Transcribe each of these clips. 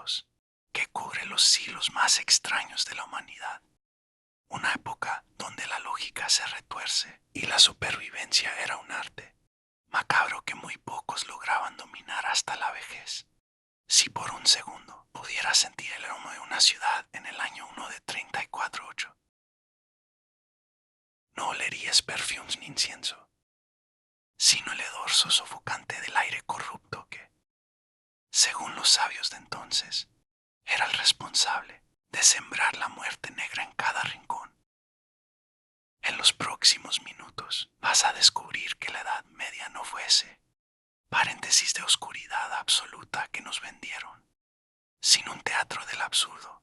siglos, que cubre los siglos más extraños de la humanidad. Una época donde la lógica se retuerce y la supervivencia era un arte macabro que muy pocos lograban dominar hasta la vejez. Si por un segundo pudieras sentir el aroma de una ciudad en el año 1 de 34.8, no olerías perfumes ni incienso, sino el hedor sofocante del aire corrupto que, según los sabios de entonces, era el responsable de sembrar la muerte negra en cada rincón. En los próximos minutos vas a descubrir que la Edad Media no fue ese paréntesis de oscuridad absoluta que nos vendieron, sino un teatro del absurdo,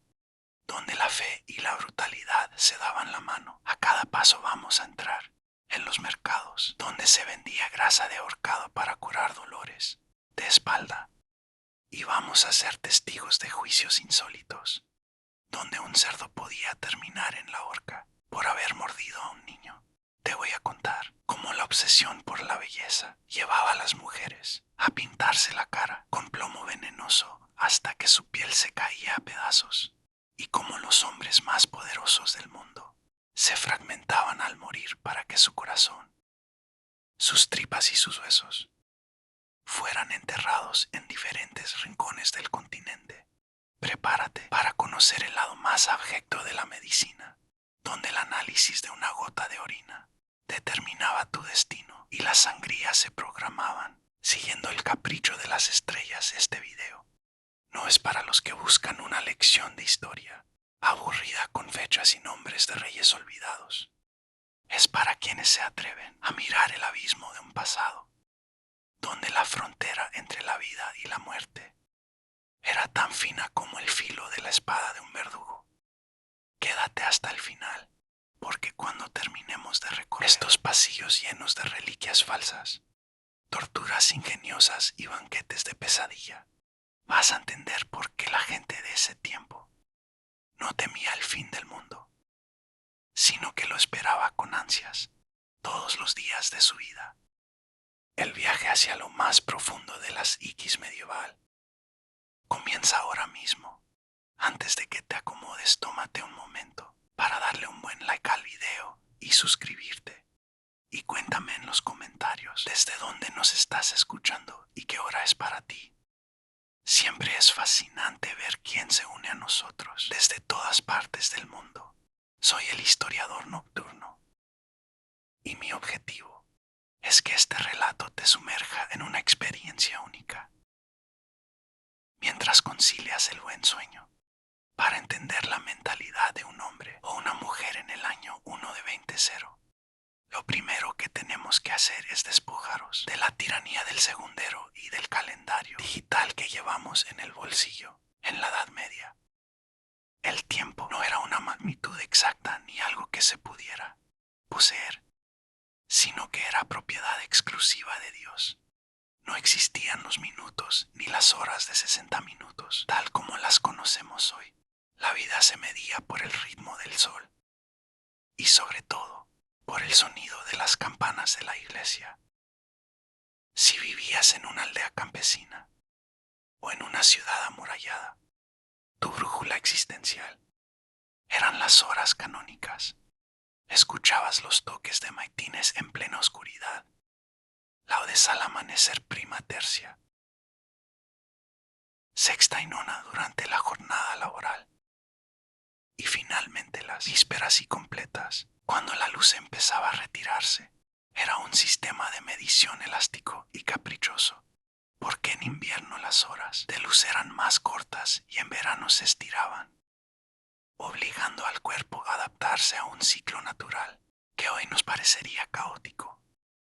donde la fe y la brutalidad se daban la mano. A cada paso vamos a entrar en los mercados, donde se vendía grasa de ahorcado para curar dolores de espalda, y vamos a ser testigos de juicios insólitos, donde un cerdo podía terminar en la horca por haber mordido a un niño. Te voy a contar cómo la obsesión por la belleza llevaba a las mujeres a pintarse la cara con plomo venenoso hasta que su piel se caía a pedazos, y cómo los hombres más poderosos del mundo se fragmentaban al morir para que su corazón, sus tripas y sus huesos fueran enterrados en diferentes rincones del continente. Prepárate para conocer el lado más abjecto de la medicina, donde el análisis de una gota de orina determinaba tu destino y las sangrías se programaban siguiendo el capricho de las estrellas. Este video no es para los que buscan una lección de historia aburrida con fechas y nombres de reyes olvidados. Es para quienes se atreven a mirar el abismo de un pasado, donde la frontera entre la vida y la muerte era tan fina como el filo de la espada de un verdugo. Quédate hasta el final, porque cuando terminemos de recorrer estos pasillos llenos de reliquias falsas, torturas ingeniosas y banquetes de pesadilla, vas a entender por qué la gente de ese tiempo no temía el fin del mundo, sino que lo esperaba con ansias todos los días de su vida. El viaje hacia lo más profundo de las Iquis medieval comienza ahora mismo. Antes de que te acomodes, tómate un momento para darle un buen like al video y suscribirte. Y cuéntame en los comentarios desde dónde nos estás escuchando y qué hora es para ti. Siempre es fascinante ver quién se une a nosotros desde todas partes del mundo. Soy el historiador nocturno, y mi objetivo es que este relato te sumerja en una experiencia única, mientras concilias el buen sueño, para entender la mentalidad de un hombre o una mujer en el año 1 de 20.0. Lo primero que tenemos que hacer es despojaros de la tiranía del segundero y del calendario digital que llevamos en el bolsillo en la Edad Media. El tiempo no era una magnitud exacta ni algo que se pudiera poseer, sino que era propiedad exclusiva de Dios. No existían los minutos ni las horas de 60 minutos, tal como las conocemos hoy. La vida se medía por el ritmo del sol y, sobre todo, por el sonido de las campanas de la iglesia. Si vivías en una aldea campesina o en una ciudad amurallada, tu brújula existencial eran las horas canónicas. Escuchabas los toques de maitines en plena oscuridad, laudes al amanecer prima tercia, sexta y nona durante la jornada laboral, y finalmente las vísperas y completas, cuando la luz empezaba a retirarse. Era un sistema de medición elástico y caprichoso, porque en invierno las horas de luz eran más cortas y en verano se estiraban, obligando al cuerpo a adaptarse a un ciclo natural que hoy nos parecería caótico.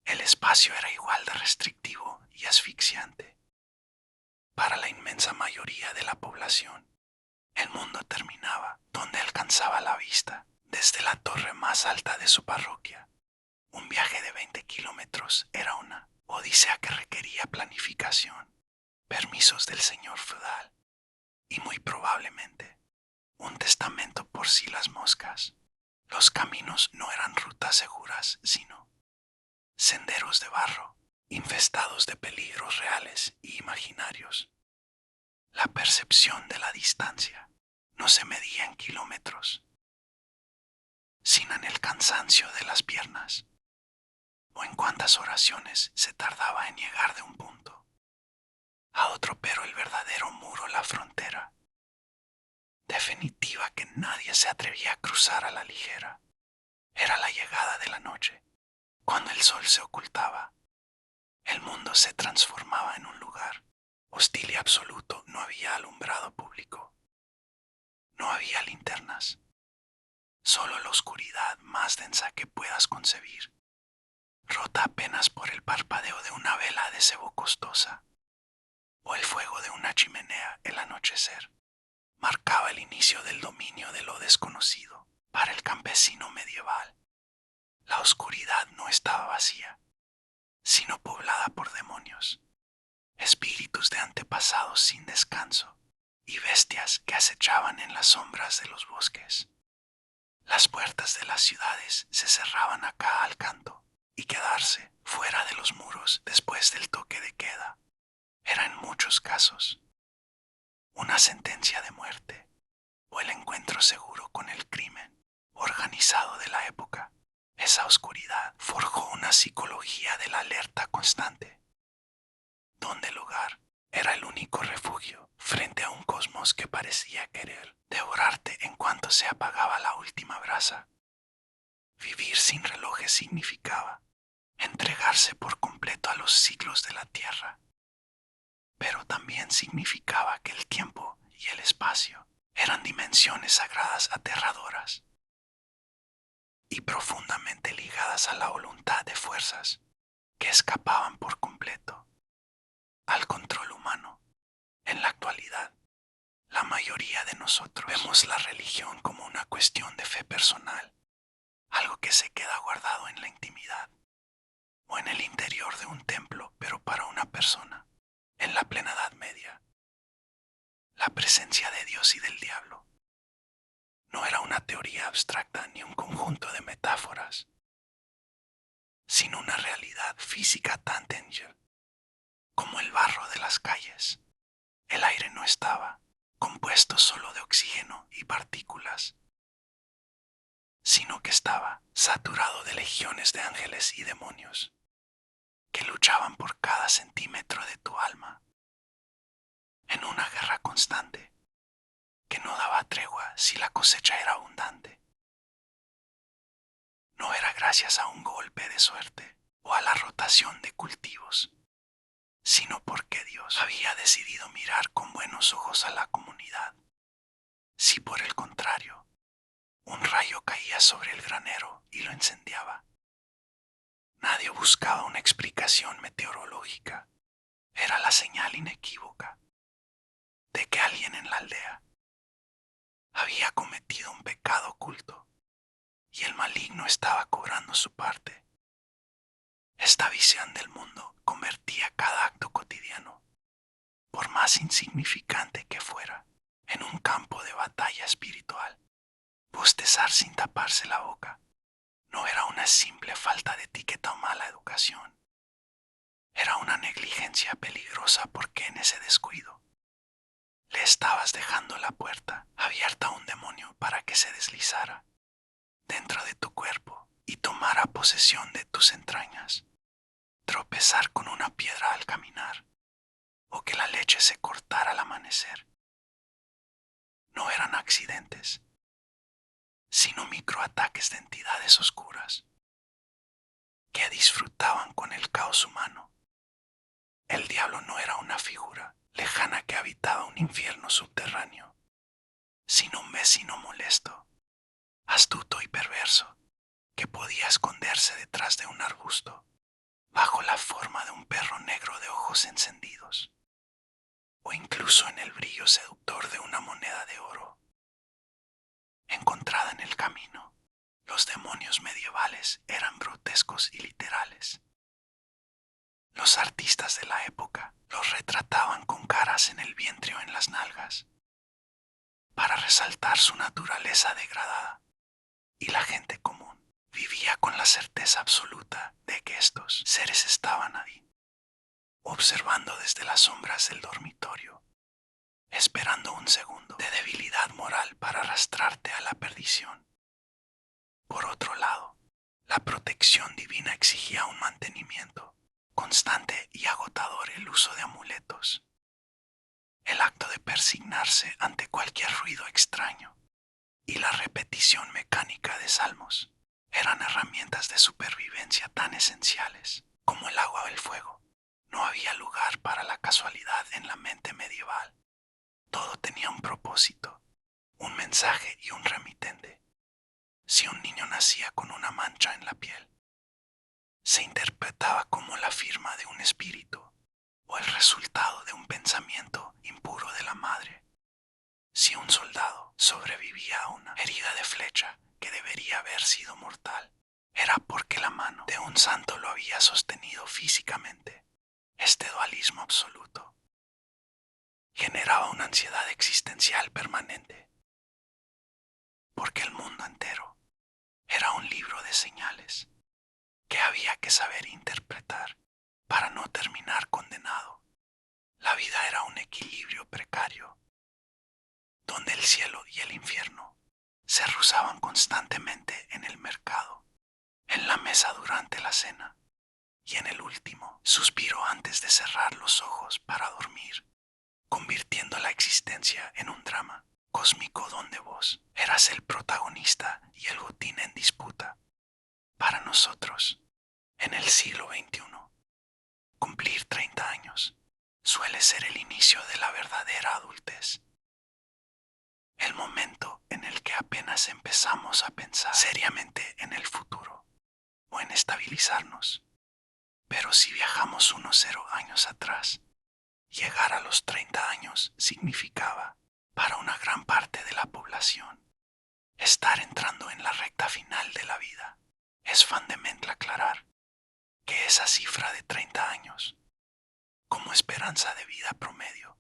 El espacio era igual de restrictivo y asfixiante. Para la inmensa mayoría de la población, el mundo terminaba donde alcanzaba la vista, desde la torre más alta de su parroquia. Un viaje de 20 kilómetros era una odisea que requería planificación, permisos del señor feudal y muy probablemente un testamento por si las moscas. Los caminos no eran rutas seguras, sino senderos de barro, infestados de peligros reales y imaginarios. La percepción de la distancia no se medía en kilómetros, sino en el cansancio de las piernas o en cuántas oraciones se tardaba en llegar de un punto a otro, pero el verdadero muro, la frontera definitiva que nadie se atrevía a cruzar a la ligera, era la llegada de la noche. Cuando el sol se ocultaba, el mundo se transformaba en un lugar hostil y absoluto. No había alumbrado público, no había linternas, solo la oscuridad más densa que puedas concebir, rota apenas por el parpadeo de una vela de cebo costosa o el fuego de una chimenea. El anochecer marcaba el inicio del dominio de lo desconocido. Para el campesino medieval, la oscuridad no estaba vacía, sino poblada por demonios, espíritus de antepasados sin descanso y bestias que acechaban en las sombras de los bosques. Las puertas de las ciudades se cerraban a cada canto y quedarse fuera de los muros después del toque de queda era en muchos casos una sentencia de muerte o el encuentro seguro con el crimen organizado de la época. Esa oscuridad forjó una psicología de la alerta constante, donde el hogar era el único refugio frente a un cosmos que parecía querer devorarte en cuanto se apagaba la última brasa. Vivir sin relojes significaba entregarse por completo a los ciclos de la Tierra, pero también significaba que el tiempo y el espacio eran dimensiones sagradas aterradoras y profundamente ligadas a la voluntad de fuerzas que escapaban por completo al control humano. En la actualidad, la mayoría de nosotros vemos la religión como una cuestión de fe personal, algo que se queda guardado en la intimidad o en el interior de un templo. Pero para una persona, en la plena Edad Media, la presencia de Dios y del diablo no era una teoría abstracta ni un conjunto de metáforas, sino una realidad física tan tangible como el barro de las calles. El aire no estaba compuesto solo de oxígeno y partículas, sino que estaba saturado de legiones de ángeles y demonios que luchaban por cada centímetro de tu alma, en una guerra constante que no daba tregua si la cosecha era abundante. No era gracias a un golpe de suerte o a la rotación de cultivos, sino porque Dios había decidido mirar con buenos ojos a la comunidad. Si por el contrario, un rayo caía sobre el granero y lo incendiaba, nadie buscaba una explicación meteorológica. Era la señal inequívoca de que alguien en la aldea había cometido un pecado oculto y el maligno estaba cobrando su parte. Esta visión del mundo convertía cada acto cotidiano, por más insignificante que fuera, en un campo de batalla espiritual. Bostezar sin taparse la boca no era una simple falta de etiqueta o mala educación. Era una negligencia peligrosa, porque en ese descuido le estabas dejando la puerta abierta a un demonio para que se deslizara dentro de tu cuerpo y tomara posesión de tus entrañas. Tropezar con una piedra al caminar o que la leche se cortara al amanecer no eran accidentes, sino microataques de entidades oscuras que disfrutaban con el caos humano. El diablo no era una figura lejana que habitaba un infierno subterráneo, sino un vecino molesto, astuto y perverso, que podía esconderse detrás de un arbusto, bajo la forma de un perro negro de ojos encendidos, o incluso en el brillo seductor de una moneda de oro encontrada en el camino. Los demonios medievales eran grotescos y literales. Los artistas de la época los retrataban con caras en el vientre o en las nalgas, para resaltar su naturaleza degradada, y la gente común vivía con la certeza absoluta de que estos seres estaban ahí, observando desde las sombras del dormitorio. esperando un segundo de debilidad moral para arrastrarte a la perdición. Por otro lado, la protección divina exigía un mantenimiento constante y agotador, el uso de amuletos, el acto de persignarse ante cualquier ruido extraño y la repetición mecánica de salmos eran herramientas de supervivencia tan esenciales como el agua o el fuego. No había lugar para la casualidad en la mente medieval. Todo tenía un propósito, un mensaje y un remitente. Si un niño nacía con una mancha en la piel, se interpretaba como la firma de un espíritu o el resultado de un pensamiento impuro de la madre. Si un soldado sobrevivía a una herida de flecha que debería haber sido mortal, era porque la mano de un santo lo había sostenido físicamente. Este dualismo absoluto generaba una ansiedad existencial permanente, porque el mundo entero era un libro de señales que había que saber interpretar para no terminar condenado. La vida era un equilibrio precario, donde el cielo y el infierno se ruzaban constantemente en el mercado, en la mesa durante la cena y en el último suspiro antes de cerrar los ojos para dormir, convirtiendo la existencia en un drama cósmico donde vos eras el protagonista y el botín en disputa. Para nosotros, en el siglo XXI, cumplir 30 años suele ser el inicio de la verdadera adultez. El momento en el que apenas empezamos a pensar seriamente en el futuro o en estabilizarnos. Pero si viajamos unos 0 años atrás, llegar a los 30 años significaba, para una gran parte de la población, estar entrando en la recta final de la vida. Es fundamental aclarar que esa cifra de 30 años, como esperanza de vida promedio,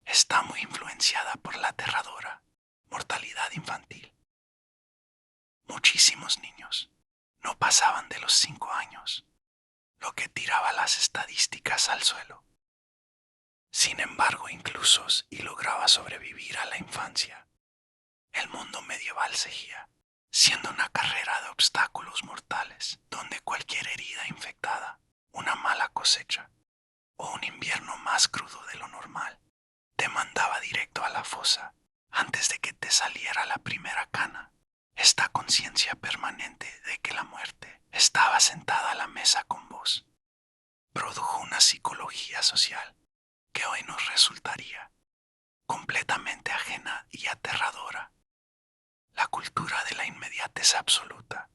está muy influenciada por la aterradora mortalidad infantil. Muchísimos niños no pasaban de los 5 años, lo que tiraba las estadísticas al suelo. Sin embargo, incluso si lograba sobrevivir a la infancia, el mundo medieval seguía siendo una carrera de obstáculos mortales, donde cualquier herida infectada, una mala cosecha o un invierno más crudo de lo normal te mandaba directo a la fosa antes de que te saliera la primera cana. Esta conciencia permanente de que la muerte estaba sentada a la mesa con vos produjo una psicología social que hoy nos resultaría completamente ajena y aterradora. La cultura de la inmediatez absoluta.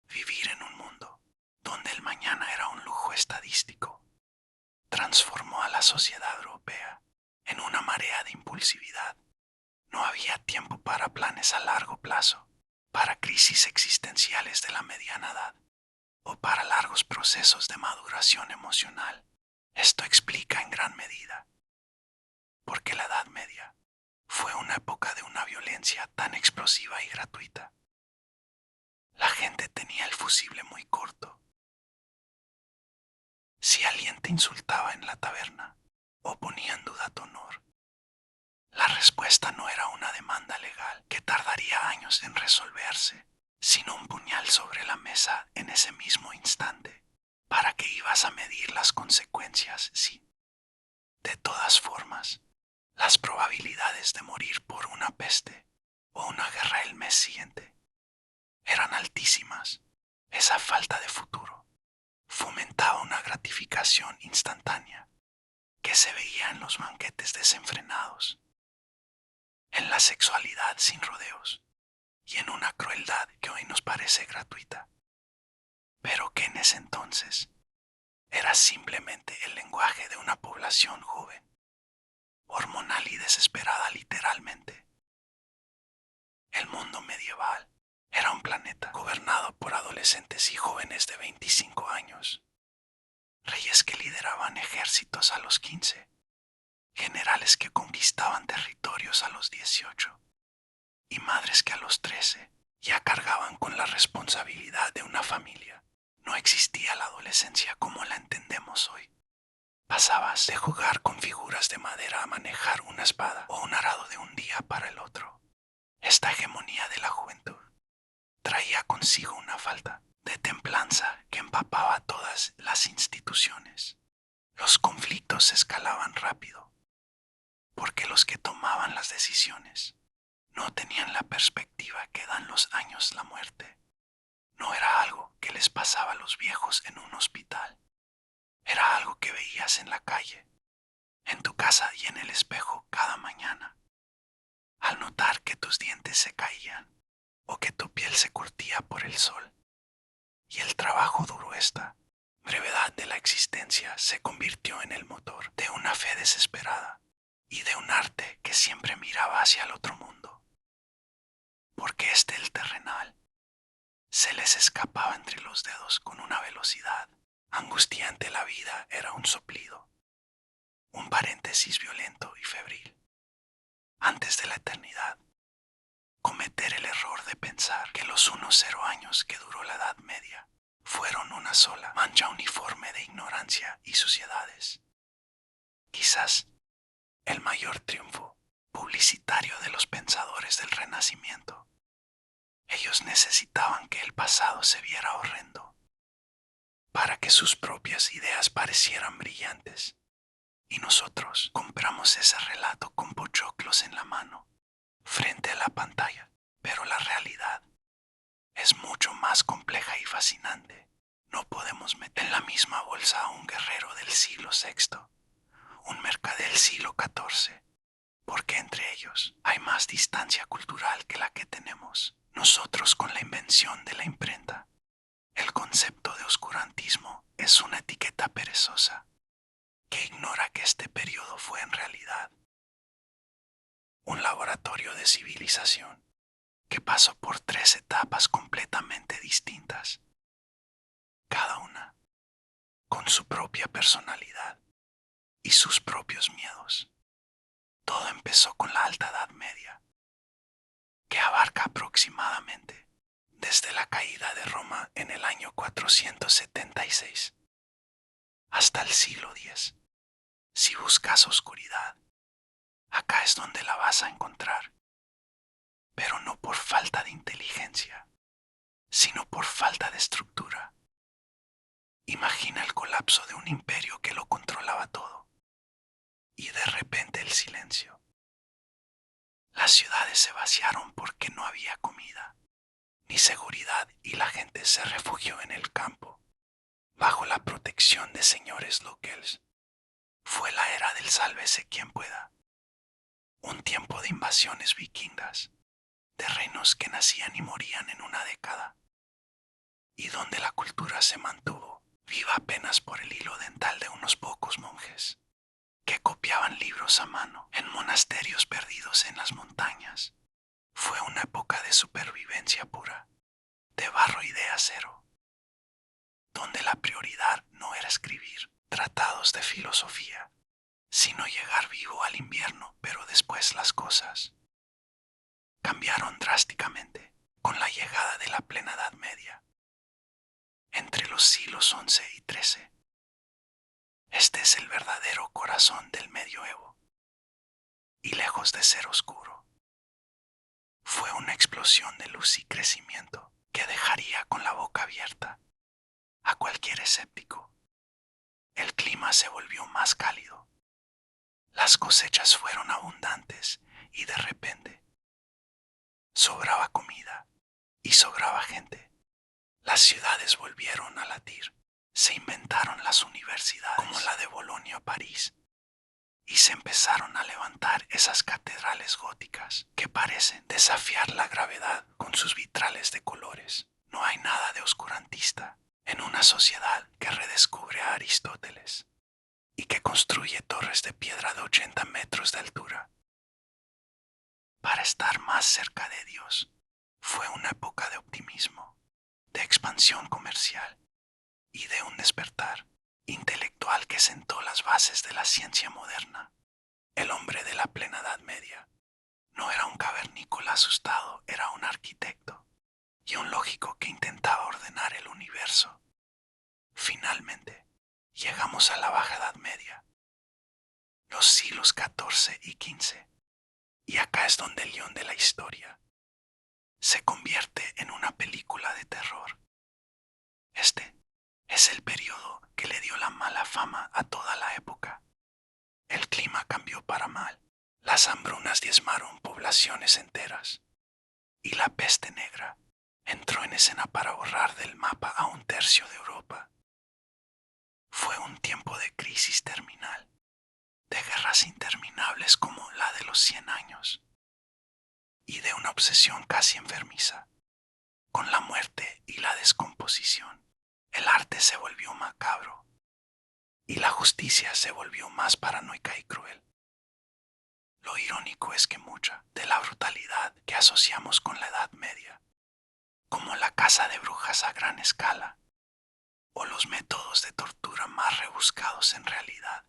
Vivir en un mundo donde el mañana era un lujo estadístico transformó a la sociedad europea en una marea de impulsividad. No había tiempo para planes a largo plazo, para crisis existenciales de la mediana edad o para largos procesos de maduración emocional. Esto explica en gran medida porque la Edad Media fue una época de una violencia tan explosiva y gratuita. La gente tenía el fusible muy corto. Si alguien te insultaba en la taberna o ponía en duda tu honor, la respuesta no era una demanda legal que tardaría años en resolverse, sino un puñal sobre la mesa en ese mismo instante. ¿Para qué ibas a medir las consecuencias si, de todas formas, las probabilidades de morir por una peste o una guerra el mes siguiente eran altísimas? Esa falta de futuro fomentaba una gratificación instantánea que se veía en los banquetes desenfrenados, en la sexualidad sin rodeos y en una crueldad que hoy nos parece gratuita, pero que en ese entonces era simplemente el lenguaje de una población joven, hormonal y desesperada literalmente. El mundo medieval era un planeta gobernado por adolescentes y jóvenes de 25 años, reyes que lideraban ejércitos a los 15, generales que conquistaban territorios a los 18 y madres que a los 13 ya cargaban con la responsabilidad de una familia. No existía la adolescencia como la entendemos hoy. Pasabas de jugar con figuras de madera a manejar una espada o un arado de un día para el otro. Esta hegemonía de la juventud traía consigo una falta de templanza que empapaba todas las instituciones. Los conflictos escalaban rápido, porque los que tomaban las decisiones no tenían la perspectiva que dan los años la muerte. No era algo que les pasaba a los viejos en un hospital. Era algo que veías en la calle, en tu casa y en el espejo cada mañana. Al notar que tus dientes se caían o que tu piel se curtía por el sol. Y el trabajo duro, esta brevedad de la existencia, se convirtió en el motor de una fe desesperada y de un arte que siempre miraba hacia el otro mundo. Porque el terrenal, se les escapaba entre los dedos con una velocidad angustiante. La vida era un soplido, un paréntesis violento y febril. Antes de la eternidad, cometer el error de pensar que los 10 años que duró la Edad Media fueron una sola mancha uniforme de ignorancia y suciedades. Quizás el mayor triunfo publicitario de los pensadores del Renacimiento. Ellos necesitaban que el pasado se viera horrendo para que sus propias ideas parecieran brillantes. Y nosotros compramos ese relato con pochoclos en la mano, frente a la pantalla. Pero la realidad es mucho más compleja y fascinante. No podemos meter en la misma bolsa a un guerrero del siglo VI, un mercader del siglo XIV, porque entre ellos hay más distancia cultural que la que tenemos nosotros con la invención de la imprenta. El concepto de oscurantismo es una etiqueta perezosa que ignora que este periodo fue en realidad un laboratorio de civilización que pasó por 3 etapas completamente distintas, cada una con su propia personalidad y sus propios miedos. Todo empezó con la Alta Edad Media, que abarca aproximadamente desde la caída de Roma en el año 476 hasta el siglo X. Si buscas oscuridad, acá es donde la vas a encontrar, pero no por falta de inteligencia, sino por falta de estructura. Imagina el colapso de un imperio que lo controlaba todo, y de repente el silencio. Las ciudades se vaciaron porque no había comida ni seguridad y la gente se refugió en el campo, bajo la protección de señores locales. Fue la era del sálvese quien pueda, un tiempo de invasiones vikingas, de reinos que nacían y morían en una década, y donde la cultura se mantuvo viva apenas por el hilo dental de unos pocos monjes, que copiaban libros a mano en monasterios perdidos en las montañas. Fue una época de supervivencia pura, de barro y de acero, donde la prioridad no era escribir tratados de filosofía, sino llegar vivo al invierno. Pero después las cosas cambiaron drásticamente con la llegada de la plena Edad Media, entre los siglos XI y XIII. Este es el verdadero corazón del medioevo, y lejos de ser oscuro, fue una explosión de luz y crecimiento que dejaría con la boca abierta a cualquier escéptico. El clima se volvió más cálido, las cosechas fueron abundantes y de repente sobraba comida y sobraba gente. Las ciudades volvieron a latir, se inventaron las universidades como la de Bolonia o París, y se empezaron a levantar esas catedrales góticas que parecen desafiar la gravedad con sus vitrales de colores. No hay nada de oscurantista en una sociedad que redescubre a Aristóteles y que construye torres de piedra de 80 metros de altura para estar más cerca de Dios. Fue una época de optimismo, de expansión comercial y de un despertar intelectual que sentó las bases de la ciencia moderna. El hombre de la plena Edad Media no era un cavernícola asustado, era un arquitecto y un lógico que intentaba ordenar el universo. Finalmente, llegamos a la Baja Edad Media, siglos XIV y XV. Y acá es donde el guión de la historia se convierte en una película de terror. Este es el periodo que le dio la mala fama a toda la época. El clima cambió para mal. Las hambrunas diezmaron poblaciones enteras. Y la peste negra entró en escena para borrar del mapa a un tercio de Europa. Fue un tiempo de crisis terminal, de guerras interminables como la de los 100 años, y de una obsesión casi enfermiza con la muerte y la descomposición. El arte se volvió macabro y la justicia se volvió más paranoica y cruel. Lo irónico es que mucha de la brutalidad que asociamos con la Edad Media, como la caza de brujas a gran escala o los métodos de tortura más rebuscados en realidad,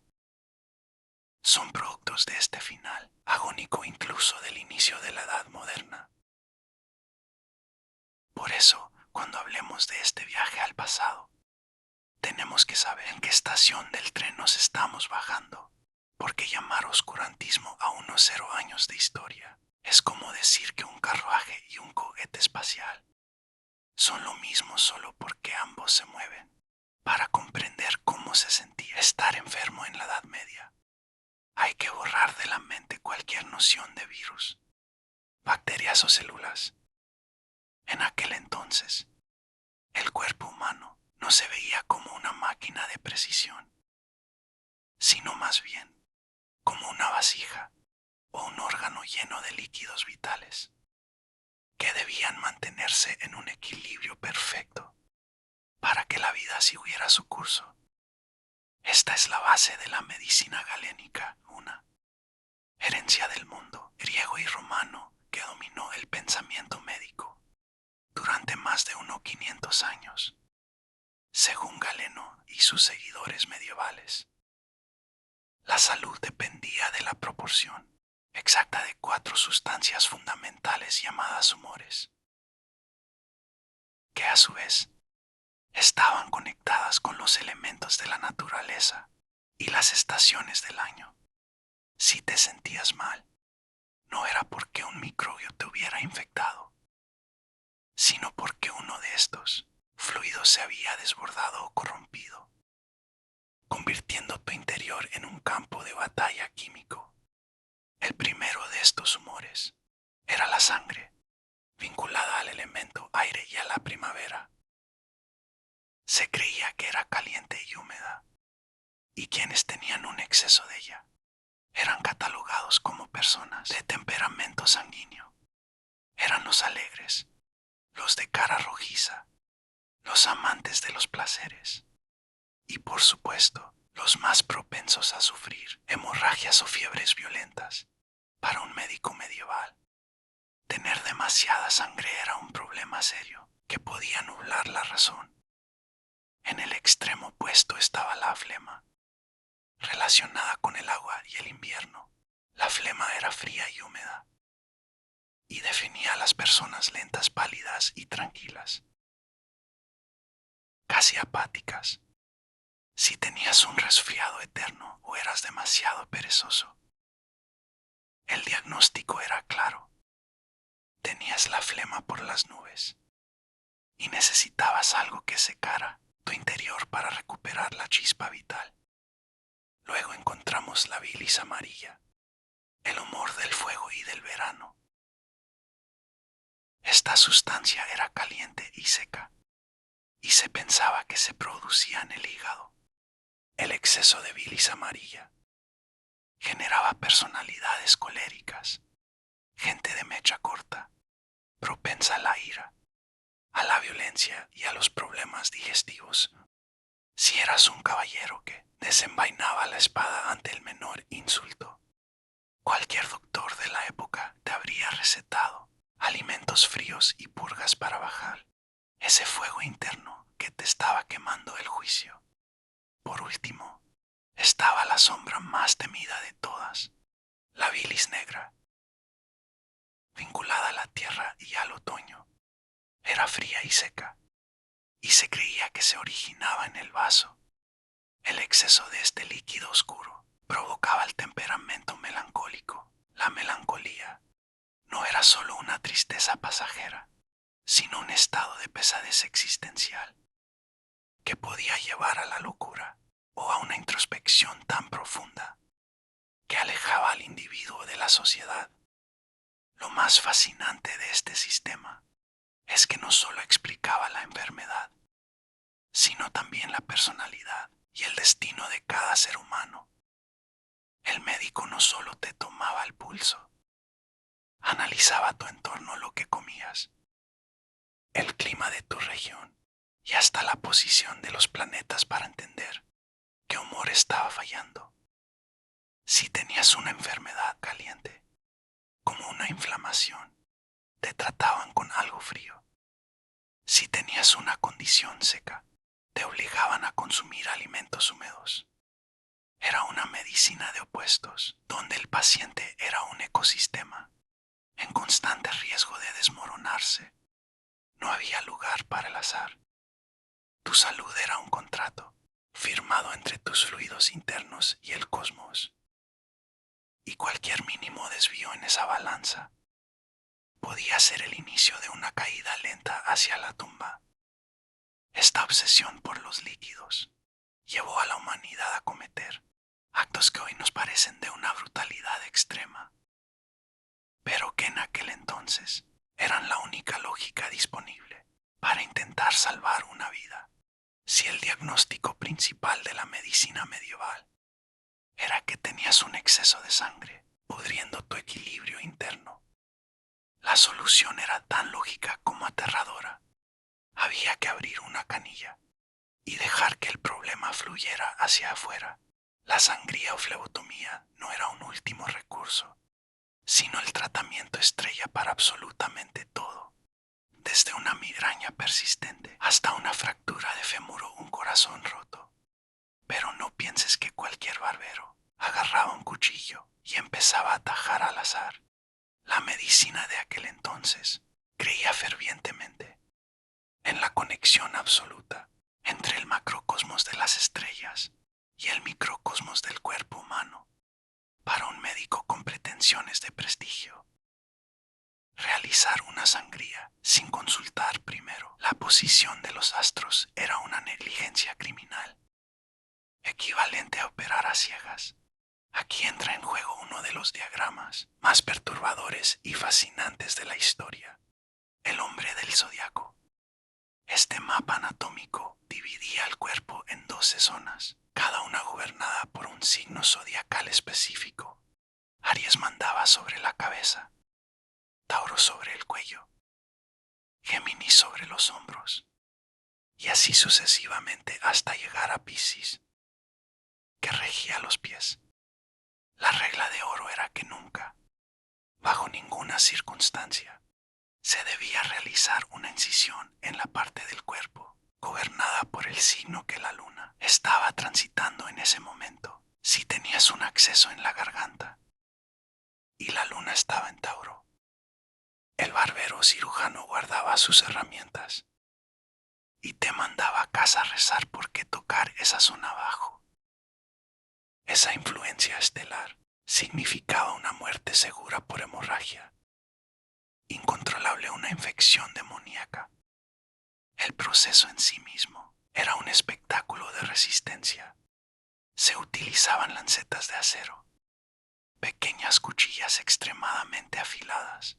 son productos de este final, agónico incluso del inicio de la Edad Moderna. Por eso, cuando hablemos de este viaje al pasado, tenemos que saber en qué estación del tren nos estamos bajando, porque llamar oscurantismo a unos 0 años de historia es como decir que un carruaje y un cohete espacial son lo mismo solo porque ambos se mueven. Para comprender cómo se sentía estar enfermo en la Edad Media, hay que borrar de la mente cualquier noción de virus, bacterias o células. En aquel entonces, el cuerpo humano no se veía como una máquina de precisión, sino más bien como una vasija o un órgano lleno de líquidos vitales que debían mantenerse en un equilibrio perfecto para que la vida siguiera su curso. Esta es la base de la medicina galénica, una herencia del mundo griego y romano que dominó el pensamiento médico durante más de unos 500 años, según Galeno y sus seguidores medievales. La salud dependía de la proporción exacta de 4 sustancias fundamentales llamadas humores, que a su vez estaban conectadas con los elementos de la naturaleza y las estaciones del año. Si te sentías mal, no era porque un microbio te hubiera infectado, sino porque uno de estos fluidos se había desbordado o corrompido, convirtiendo tu interior en un campo de batalla químico. El primero de estos humores era la sangre, vinculada al elemento aire y a la primavera. Se creía que era caliente y húmeda, y quienes tenían un exceso de ella eran catalogados como personas de temperamento sanguíneo. Eran los alegres, los de cara rojiza, los amantes de los placeres y, por supuesto, los más propensos a sufrir hemorragias o fiebres violentas. Para un médico medieval, tener demasiada sangre era un problema serio que podía nublar la razón. En el extremo opuesto estaba la flema, relacionada con el agua y el invierno. La flema era fría y húmeda, y definía a las personas lentas, pálidas y tranquilas, casi apáticas. Si tenías un resfriado eterno o eras demasiado perezoso, el diagnóstico era claro. Tenías la flema por las nubes y necesitabas algo que secara tu interior para recuperar la chispa vital. Luego encontramos la bilis amarilla, el humor del fuego y del verano. Esta sustancia era caliente y seca, y se pensaba que se producía en el hígado. El exceso de bilis amarilla generaba personalidades coléricas, gente de mecha corta, propensa a la ira, a la violencia y a los problemas digestivos. Si eras un caballero que desenvainaba la espada ante el menor insulto, cualquier doctor de la época te habría recetado alimentos fríos y purgas para bajar ese fuego interno que te estaba quemando el juicio. Por último, estaba la sombra más temida de todas, la bilis negra, vinculada a la tierra y al otoño. Era fría y seca, y se creía que se originaba en el vaso. El exceso de este líquido oscuro provocaba el temperamento tristeza pasajera, sino un estado de pesadez existencial que podía llevar a la locura o a una introspección tan profunda que alejaba al individuo de la sociedad. Lo más fascinante de este sistema es que no solo explicaba la enfermedad, sino también la personalidad y el destino de cada ser humano. El médico no solo te tomaba el pulso, analizaba tu entorno, lo que comías, el clima de tu región y hasta la posición de los planetas para entender qué humor estaba fallando. Si tenías una enfermedad caliente, como una inflamación, te trataban con algo frío. Si tenías una condición seca, te obligaban a consumir alimentos húmedos. Era una medicina de opuestos, donde el paciente era un ecosistema en constante riesgo de desmoronarse. No había lugar para el azar. Tu salud era un contrato firmado entre tus fluidos internos y el cosmos. Y cualquier mínimo desvío en esa balanza podía ser el inicio de una caída lenta hacia la tumba. Esta obsesión por los líquidos llevó a la humanidad a cometer actos que hoy nos parecen de una brutalidad extrema, pero que en aquel entonces eran la única lógica disponible para intentar salvar una vida. Si el diagnóstico principal de la medicina medieval era que tenías un exceso de sangre pudriendo tu equilibrio interno, la solución era tan lógica como aterradora. Había que abrir una canilla y dejar que el problema fluyera hacia afuera. La sangría o flebotomía no era un último recurso, sino el tratamiento estrella para absolutamente todo, desde una migraña persistente hasta una fractura de fémur o un corazón roto. Pero no pienses que cualquier barbero agarraba un cuchillo y empezaba a tajar al azar. La medicina de aquel entonces creía fervientemente en la conexión absoluta entre el macrocosmos de las estrellas y el microcosmos del cuerpo humano. Para un médico con pretensiones de prestigio, realizar una sangría sin consultar primero la posición de los astros era una negligencia criminal, equivalente a operar a ciegas. Aquí entra en juego uno de los diagramas más perturbadores y fascinantes de la historia: el hombre del zodiaco. Este mapa anatómico dividía el cuerpo en 12 zonas, cada una gobernada por un signo zodiacal específico. Aries mandaba sobre la cabeza, Tauro sobre el cuello, Géminis sobre los hombros, y así sucesivamente hasta llegar a Piscis, que regía los pies. La regla de oro era que nunca, bajo ninguna circunstancia, se debía realizar una incisión en la parte del cuerpo gobernada por el signo que la luna estaba transitando en ese momento. Si tenías un acceso en la garganta y la luna estaba en Tauro, el barbero cirujano guardaba sus herramientas y te mandaba a casa a rezar porque tocar esa zona abajo, esa influencia estelar, significaba una muerte segura por hemorragia incontrolable, una infección demoníaca. El proceso en sí mismo era un espectáculo de resistencia. Se utilizaban lancetas de acero, pequeñas cuchillas extremadamente afiladas,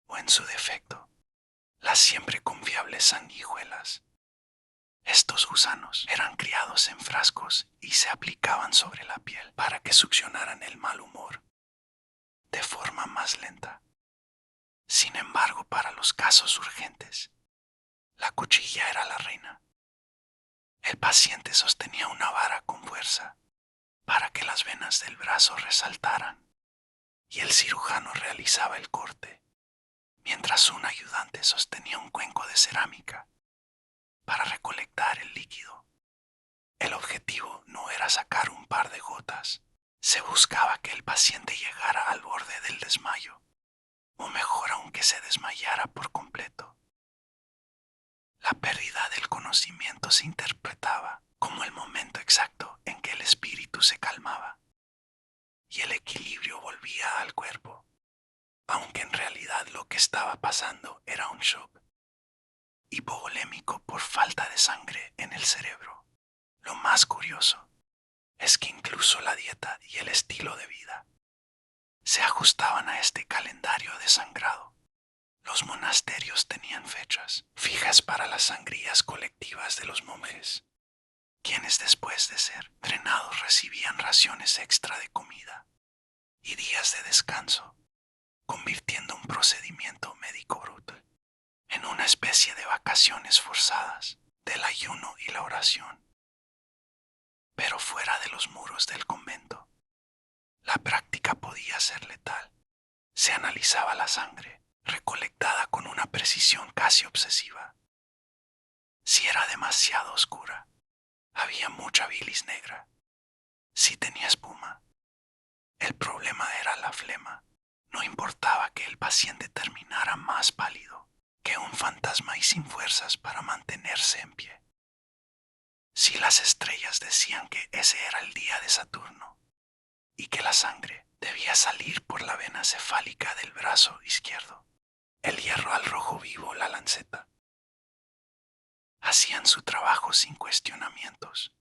o en su defecto, las siempre confiables sanguijuelas. Estos gusanos eran criados en frascos y se aplicaban sobre la piel para que succionaran el mal humor de forma más lenta. Sin embargo, para los casos urgentes, la cuchilla era la reina. El paciente sostenía una vara con fuerza para que las venas del brazo resaltaran, y el cirujano realizaba el corte, mientras un ayudante sostenía un cuenco de cerámica para recolectar el líquido. El objetivo no era sacar un par de gotas, se buscaba que el paciente llegara al borde del desmayo, o mejor aún que se desmayara por completo. La pérdida del conocimiento se interpretaba como el momento exacto en que el espíritu se calmaba y el equilibrio volvía al cuerpo, aunque en realidad lo que estaba pasando era un shock hipovolémico por falta de sangre en el cerebro. Lo más curioso es que incluso la dieta y el estilo de vida se ajustaban a este calendario de sangrado. Los monasterios tenían fechas fijas para las sangrías colectivas de los monjes, quienes después de ser drenados recibían raciones extra de comida y días de descanso, convirtiendo un procedimiento médico brutal en una especie de vacaciones forzadas del ayuno y la oración. Pero fuera de los muros del convento, la práctica podía ser letal. Se analizaba la sangre, recolectada con una precisión casi obsesiva. Si era demasiado oscura, había mucha bilis negra. Si tenía espuma, el problema era la flema. No importaba que el paciente terminara más pálido que un fantasma y sin fuerzas para mantenerse en pie. Si las estrellas decían que ese era el día de Saturno y que la sangre debía salir por la vena cefálica del brazo izquierdo, el hierro al rojo vivo, la lanceta, hacían su trabajo sin cuestionamientos.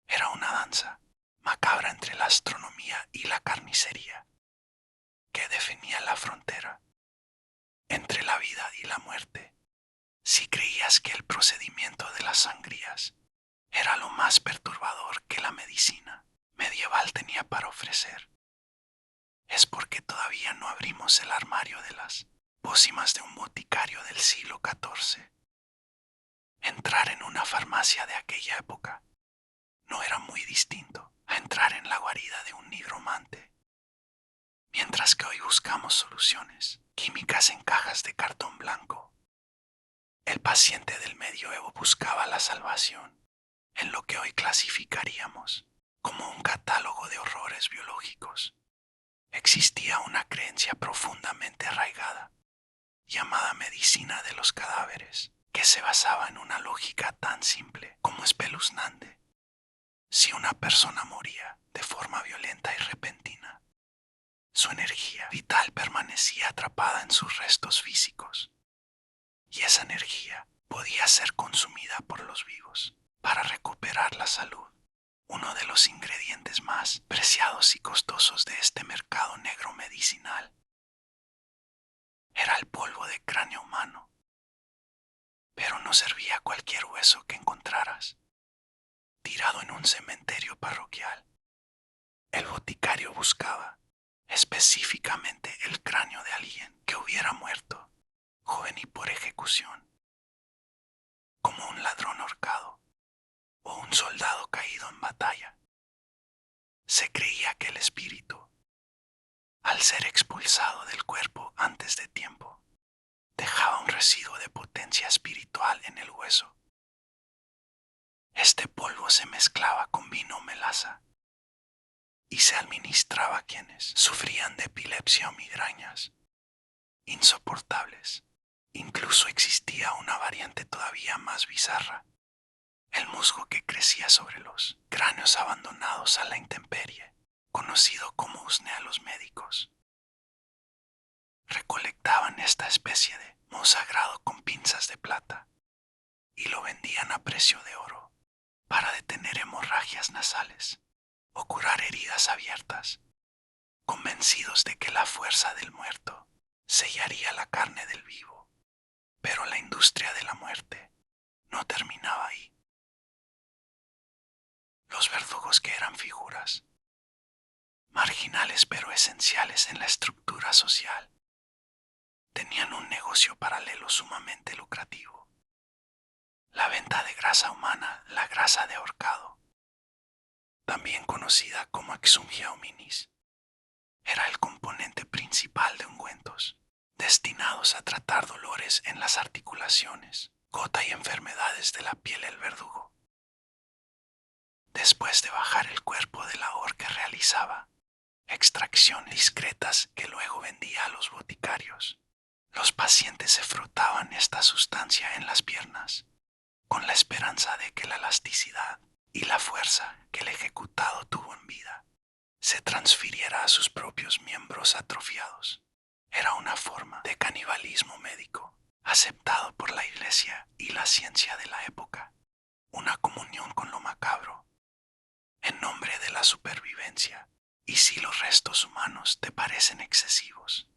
Era una danza macabra entre la astronomía y la carnicería, que definía la frontera entre la vida y la muerte. Si creías que el procedimiento de las sangrías era lo más perturbador que la medicina medieval tenía para ofrecer, es porque todavía no abrimos el armario de las pócimas de un boticario del siglo XIV. Entrar en una farmacia de aquella época no era muy distinto a entrar en la guarida de un nigromante. Mientras que hoy buscamos soluciones químicas en cajas de cartón blanco, el paciente del medioevo buscaba la salvación en lo que hoy clasificaríamos como un catálogo de horrores biológicos. Existía una creencia profundamente arraigada, llamada medicina de los cadáveres, que se basaba en una lógica tan simple como espeluznante. Si una persona moría de forma violenta y repentina, su energía vital permanecía atrapada en sus restos físicos, y esa energía podía ser consumida por los vivos para recuperar la salud. Uno de los ingredientes más preciados y costosos de este mercado negro medicinal era el polvo de cráneo humano, pero no servía cualquier hueso que encontraras tirado en un cementerio parroquial. El boticario buscaba específicamente el cráneo de alguien que hubiera muerto, joven y por ejecución, como un ladrón ahorcado o un soldado caído en batalla. Se creía que el espíritu, al ser expulsado del cuerpo antes de tiempo, dejaba un residuo de potencia espiritual en el hueso. Este polvo se mezclaba con vino o melaza y se administraba a quienes sufrían de epilepsia o migrañas insoportables. Incluso existía una variante todavía más bizarra: el musgo que crecía sobre los cráneos abandonados a la intemperie, conocido como usnea a los médicos. Recolectaban esta especie de moho sagrado con pinzas de plata y lo vendían a precio de oro para detener hemorragias nasales o curar heridas abiertas, convencidos de que la fuerza del muerto sellaría la carne del vivo. Pero la industria de la muerte no terminaba ahí. Los verdugos, que eran figuras marginales pero esenciales en la estructura social, tenían un negocio paralelo sumamente lucrativo: la venta de grasa humana, la grasa de ahorcado, también conocida como exungia hominis. Era el componente principal de ungüentos destinados a tratar dolores en las articulaciones, gota y enfermedades de la piel del verdugo. Después de bajar el cuerpo de la horca, realizaba extracciones discretas que luego vendía a los boticarios. Los pacientes se frotaban esta sustancia en las piernas, con la esperanza de que la elasticidad y la fuerza que el ejecutado tuvo en vida se transfiriera a sus propios miembros atrofiados. Era una forma de canibalismo médico, aceptado por la Iglesia y la ciencia de la época, una comunión con lo macabro, en nombre de la supervivencia. Y si los restos humanos te parecen excesivos,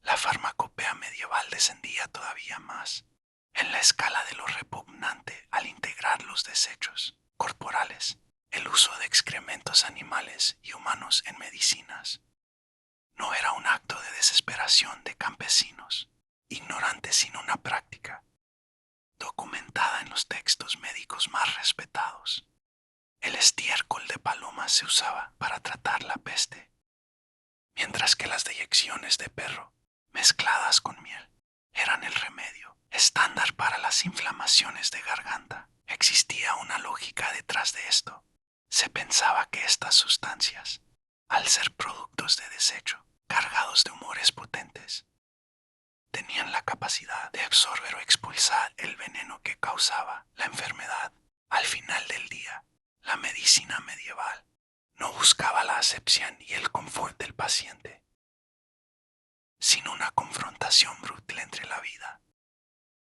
la farmacopea medieval descendía todavía más en la escala de lo repugnante al integrar los desechos corporales, el uso de excrementos animales y humanos en medicinas. No era un acto de desesperación de campesinos, ignorantes, sino una práctica documentada en los textos médicos más respetados. El estiércol de paloma se usaba para tratar la peste, mientras que las deyecciones de perro, mezcladas con miel, eran el remedio estándar para las inflamaciones de garganta. Existía una lógica detrás de esto. Se pensaba que estas sustancias, al ser productos de desecho, cargados de humores potentes, tenían la capacidad de absorber o expulsar el veneno que causaba la enfermedad. Al final del día, la medicina medieval no buscaba la asepsia y el confort del paciente, sino una confrontación brutal entre la vida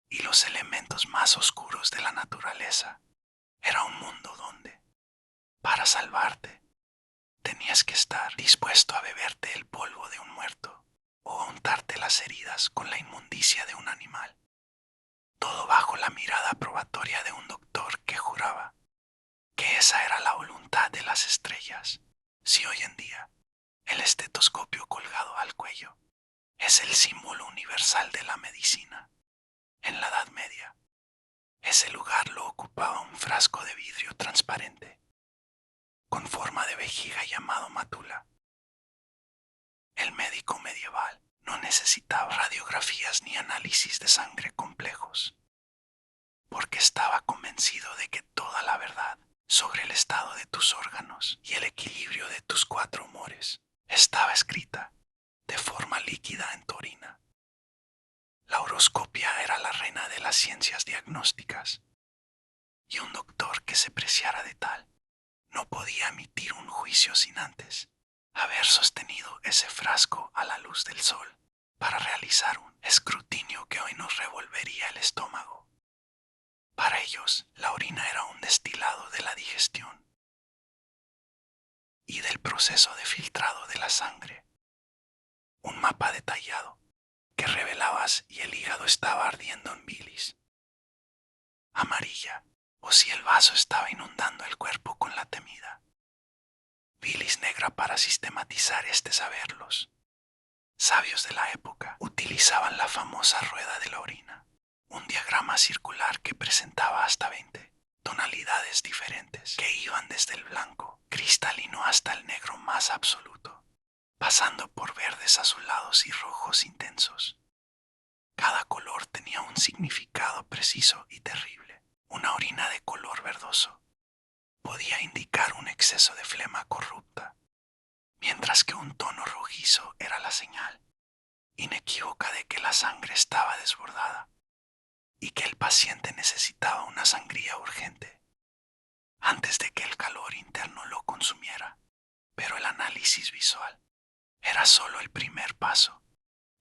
y los elementos más oscuros de la naturaleza. Era un mundo donde, para salvarte, tenías que estar dispuesto a beberte el polvo de un muerto o a untarte las heridas con la inmundicia de un animal. Todo bajo la mirada probatoria de un doctor que juraba que esa era la voluntad de las estrellas. Si hoy en día el estetoscopio colgado al cuello es el símbolo universal de la medicina, en la Edad Media ese lugar lo ocupaba un frasco de vidrio transparente con forma de vejiga llamado matula. El médico medieval no necesitaba radiografías ni análisis de sangre complejos, porque estaba convencido de que toda la verdad sobre el estado de tus órganos y el equilibrio de tus cuatro humores estaba escrita de forma líquida en tu orina. La horoscopia era la reina de las ciencias diagnósticas, y un doctor que se preciara de tal no podía emitir un juicio sin antes haber sostenido ese frasco a la luz del sol para realizar un escrutinio que hoy nos revolvería el estómago. Para ellos, la orina era un destilado de la digestión y del proceso de filtrado de la sangre, un mapa detallado que revelaba si el hígado estaba ardiendo en bilis amarilla o si el vaso estaba inundando el cuerpo con la temida bilis negra. Para sistematizar este saber, los sabios de la época utilizaban la famosa rueda de la orina, un diagrama circular que presentaba hasta 20 tonalidades diferentes que iban desde el blanco cristalino hasta el negro más absoluto, pasando por verdes, azulados y rojos intensos. Cada color tenía un significado preciso y terrible. Una orina de color verdoso podía indicar un exceso de flema corrupta, mientras que un tono rojizo era la señal inequívoca de que la sangre estaba desbordada y que el paciente necesitaba una sangría urgente antes de que el calor interno lo consumiera. Pero el análisis visual era solo el primer paso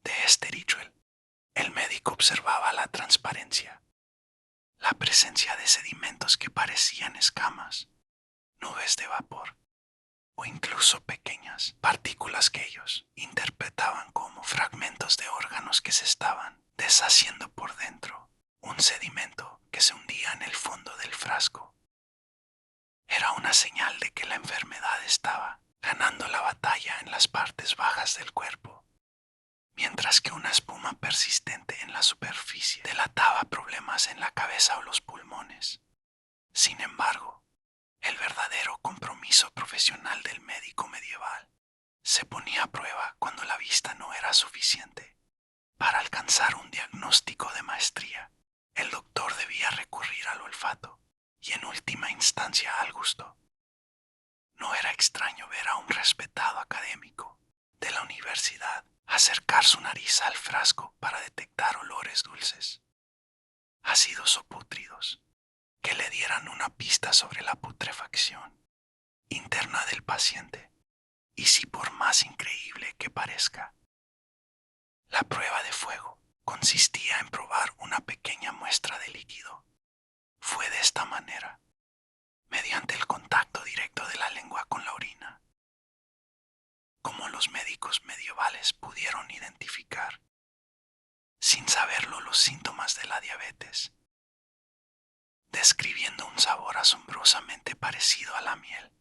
de este ritual. El médico observaba la transparencia, la presencia de sedimentos que parecían escamas, nubes de vapor o incluso pequeñas partículas que ellos interpretaban como fragmentos de órganos que se estaban deshaciendo por dentro, un sedimento que se hundía en el fondo del frasco. Era una señal de que la enfermedad estaba ganando la batalla en las partes bajas del cuerpo, mientras que una espuma persistente en la superficie delataba problemas en la cabeza o los pulmones. Sin embargo, el verdadero compromiso profesional del médico medieval se ponía a prueba cuando la vista no era suficiente. Para alcanzar un diagnóstico de maestría, el doctor debía recurrir al olfato y en última instancia al gusto. No era extraño ver a un respetado académico de la universidad acercar su nariz al frasco para detectar olores dulces, ácidos o pútridos, que le dieran una pista sobre la putrefacción interna del paciente. Y si por más increíble que parezca, La prueba de fuego consistía en probar una pequeña muestra de líquido. Fue de esta manera, mediante el contacto directo de la lengua con la orina, como los médicos medievales pudieron identificar, sin saberlo, los síntomas de la diabetes, describiendo un sabor asombrosamente parecido a la miel.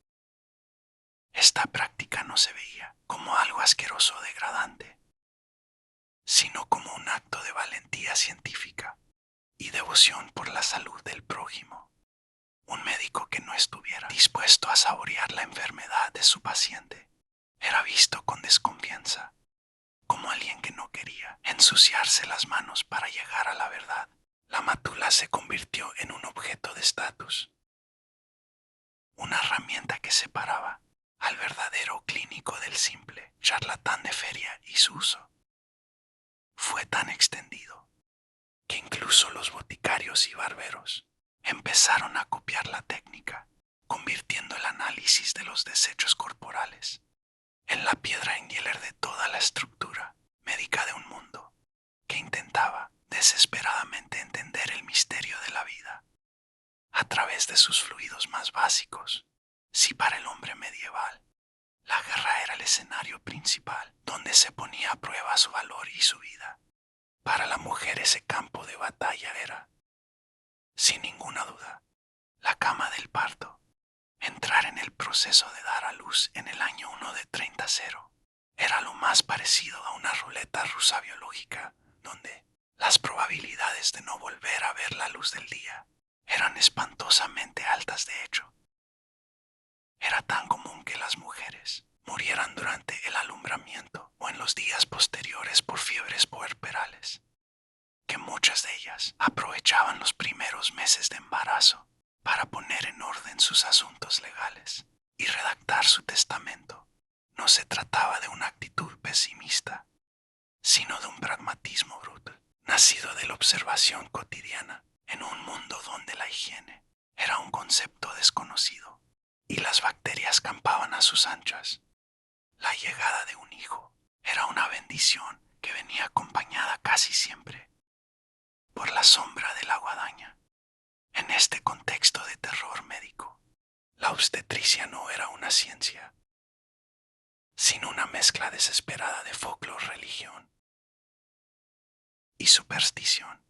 Esta práctica no se veía como algo asqueroso o degradante, sino como un acto de valentía científica y devoción por la salud del prójimo. Un médico que no estuviera dispuesto a saborear la enfermedad de su paciente era visto con desconfianza, como alguien que no quería ensuciarse las manos para llegar a la verdad. La mátula se convirtió en un objeto de estatus, una herramienta que separaba al verdadero clínico del simple charlatán de feria, y su uso fue tan extendido que incluso los boticarios y barberos empezaron a copiar la técnica, convirtiendo el análisis de los desechos corporales en la piedra angular de toda la estructura médica de un mundo que intentaba desesperadamente entender el misterio de la vida a través de sus fluidos más básicos. Si para el hombre medieval la guerra era el escenario principal donde se ponía a prueba su valor y su vida, para la mujer ese campo de batalla era, sin ninguna duda, la cama del parto. Entrar en el proceso de dar a luz en el año 1 de 30 era lo más parecido a una ruleta rusa biológica, donde las probabilidades de no volver a ver la luz del día eran espantosamente altas. De hecho, era tan común que las mujeres murieran durante el alumbramiento o en los días posteriores por fiebres puerperales, que muchas de ellas aprovechaban los primeros meses de embarazo para poner en orden sus asuntos legales y redactar su testamento. No se trataba de una actitud pesimista, sino de un pragmatismo brutal, nacido de la observación cotidiana en un mundo donde la higiene era un concepto desconocido y las bacterias campaban a sus anchas. La llegada de un hijo era una bendición que venía acompañada casi siempre por la sombra de la guadaña. En este contexto de terror médico, la obstetricia no era una ciencia, sino una mezcla desesperada de folclore, religión y superstición.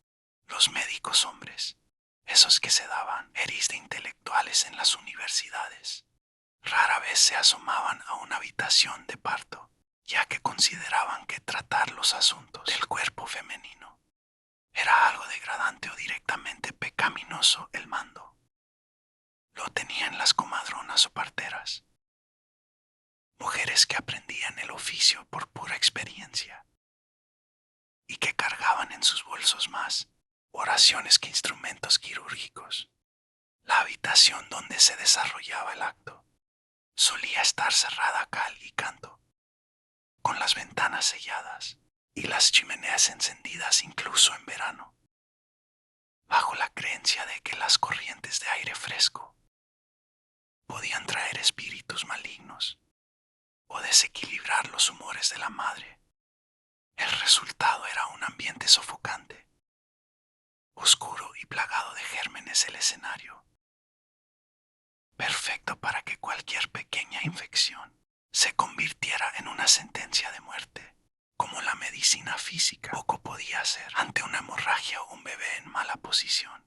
Los médicos hombres, esos que se daban eris de intelectuales en las universidades, rara vez se asomaban a una habitación de parto, ya que consideraban que tratar los asuntos del cuerpo femenino era algo degradante o directamente pecaminoso. El mando lo tenían las comadronas o parteras, mujeres que aprendían el oficio por pura experiencia y que cargaban en sus bolsos más oraciones que instrumentos quirúrgicos. La habitación donde se desarrollaba el acto solía estar cerrada a cal y canto, con las ventanas selladas y las chimeneas encendidas incluso en verano, bajo la creencia de que las corrientes de aire fresco podían traer espíritus malignos o desequilibrar los humores de la madre. El resultado era un ambiente sofocante, oscuro y plagado de gérmenes. El escenario perfecto para que cualquier pequeña infección se convirtiera en una sentencia de muerte. Como la medicina física poco podía hacer ante una hemorragia o un bebé en mala posición,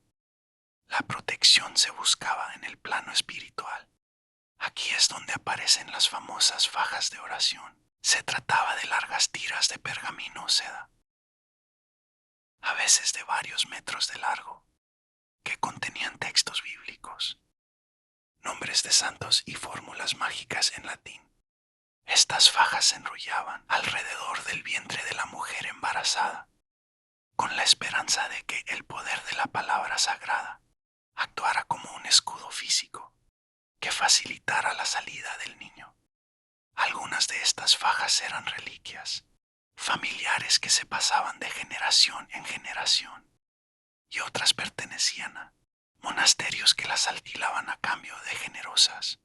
la protección se buscaba en el plano espiritual. Aquí es donde aparecen las famosas fajas de oración. Se trataba de largas tiras de pergamino o seda, a veces de varios metros de largo, que contenían textos bíblicos, nombres de santos y fórmulas mágicas en latín. Estas fajas se enrollaban alrededor del vientre de la mujer embarazada, con la esperanza de que el poder de la palabra sagrada actuara como un escudo físico que facilitara la salida del niño. Algunas de estas fajas eran reliquias familiares que se pasaban de generación en generación, y otras pertenecían a monasterios que las alquilaban a cambio de generosas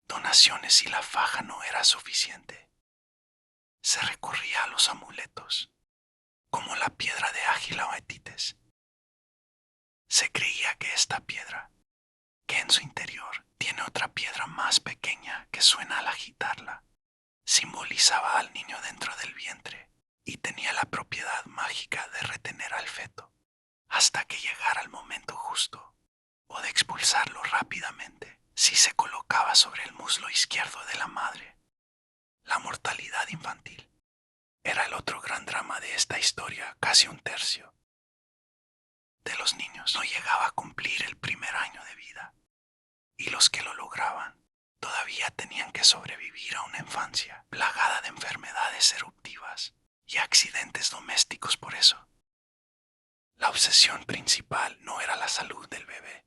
donaciones. Si la faja no era suficiente, se recurría a los amuletos, como la piedra de Ágila o Etites. Se creía que esta piedra, que en su interior tiene otra piedra más pequeña que suena al agitarla, simbolizaba al niño dentro del vientre y tenía la propiedad mágica de retener al feto hasta que llegara el momento justo o de expulsarlo rápidamente si se colocaba sobre el muslo izquierdo de la madre. La mortalidad infantil era el otro gran drama de esta historia. Casi un tercio de los niños no llegaba a cumplir el primer año de vida, y los que lo lograban todavía tenían que sobrevivir a una infancia plagada de enfermedades eruptivas y accidentes domésticos. Por eso, la obsesión principal no era la salud del bebé,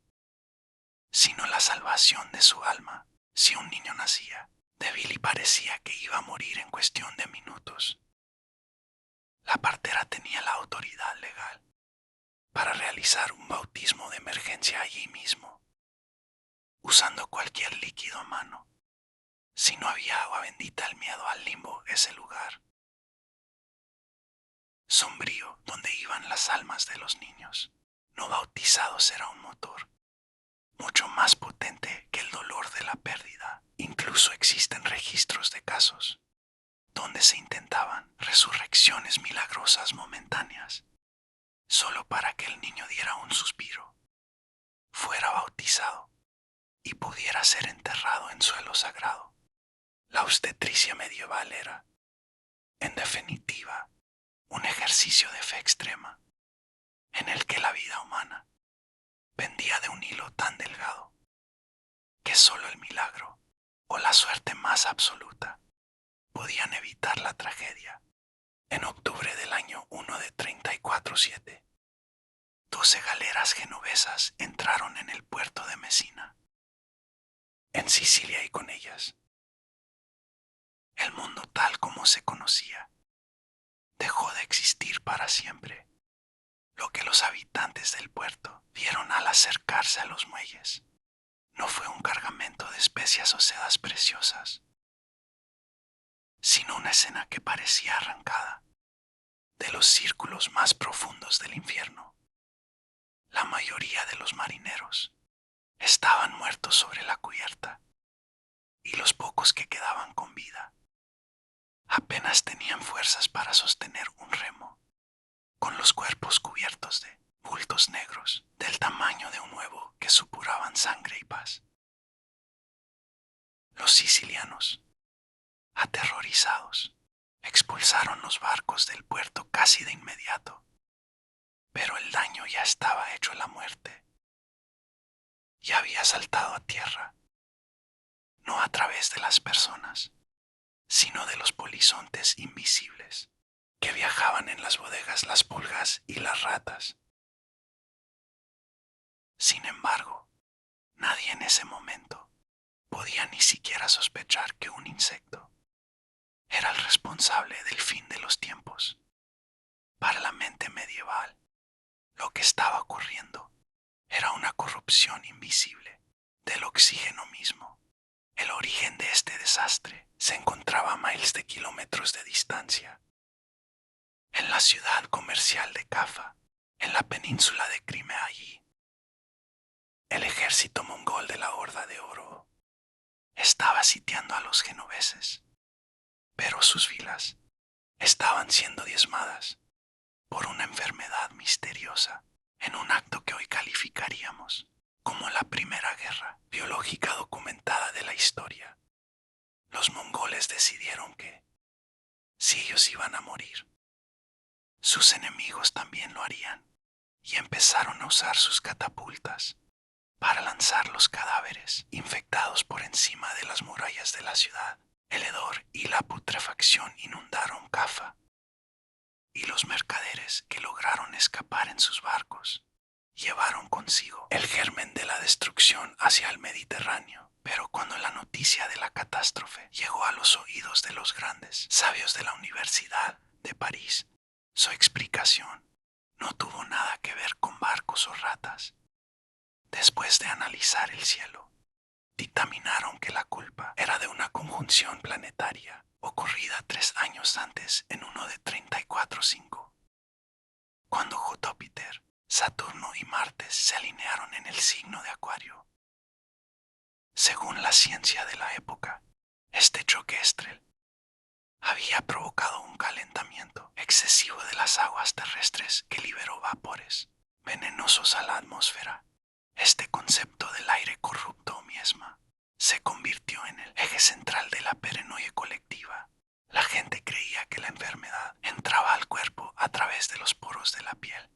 sino la salvación de su alma. Si un niño nacía débil y parecía que iba a morir en cuestión de minutos, la partera tenía la autoridad legal para realizar un bautismo de emergencia allí mismo, usando cualquier líquido a mano. Si no había agua bendita, el miedo al limbo, ese lugar sombrío donde iban las almas de los niños no bautizados, era un motor mucho más potente que el dolor de la pérdida. Incluso existen registros de casos donde se intentaban resurrecciones milagrosas momentáneas, solo para que el niño diera un suspiro, fuera bautizado y pudiera ser enterrado en suelo sagrado. La obstetricia medieval era, en definitiva, un ejercicio de fe extrema, en el que la vida humana pendía de un hilo tan delgado que solo el milagro o la suerte más absoluta podían evitar la tragedia. En octubre del año 1 de 34-7, 12 galeras genovesas entraron en el puerto de Mesina, en Sicilia, y con ellas el mundo tal como se conocía dejó de existir para siempre. Lo que los habitantes del puerto vieron al acercarse a los muelles no fue un cargamento de especias o sedas preciosas, sino una escena que parecía arrancada de los círculos más profundos del infierno. La mayoría de los marineros estaban muertos sobre la cubierta, y los pocos que quedaban con vida apenas tenían fuerzas para sostener un remo, con los cuerpos cubiertos de bultos negros del tamaño de un huevo que supuraban sangre y paz. Los sicilianos, aterrorizados, expulsaron los barcos del puerto casi de inmediato, pero el daño ya estaba hecho. La muerte ya había saltado a tierra, no a través de las personas, sino de los polizontes invisibles que viajaban en las bodegas, las pulgas y las ratas. Sin embargo, nadie en ese momento podía ni siquiera sospechar que un insecto era el responsable del fin de los tiempos. Para la mente medieval, lo que estaba ocurriendo era una corrupción invisible del oxígeno mismo. El origen de este desastre se encontraba a miles de kilómetros de distancia, en la ciudad comercial de Cafa, en la península de Crimea. Allí, el ejército mongol de la Horda de Oro estaba sitiando a los genoveses, pero sus vilas estaban siendo diezmadas por una enfermedad misteriosa, en un acto que hoy calificaríamos como la primera guerra biológica documentada de la historia. Los mongoles decidieron que, si ellos iban a morir, sus enemigos también lo harían, y empezaron a usar sus catapultas para lanzar los cadáveres infectados por encima de las murallas de la ciudad. El hedor y la putrefacción inundaron Cafa, y los mercaderes que lograron escapar en sus barcos llevaron consigo el germen de la destrucción hacia el Mediterráneo. Pero cuando la noticia de la catástrofe llegó a los oídos de los grandes sabios de la Universidad de París, su explicación no tuvo nada que ver con barcos o ratas. Después de analizar el cielo, dictaminaron que la culpa era de una conjunción planetaria ocurrida 3 años antes, en uno de 34-5. cuando Júpiter, Saturno y Marte se alinearon en el signo de Acuario. Según la ciencia de la época, este choque estelar había provocado un calentamiento excesivo de las aguas terrestres que liberó vapores venenosos a la atmósfera. Este concepto del aire corrupto o miasma se convirtió en el eje central de la paranoia colectiva. La gente creía que la enfermedad entraba al cuerpo a través de los poros de la piel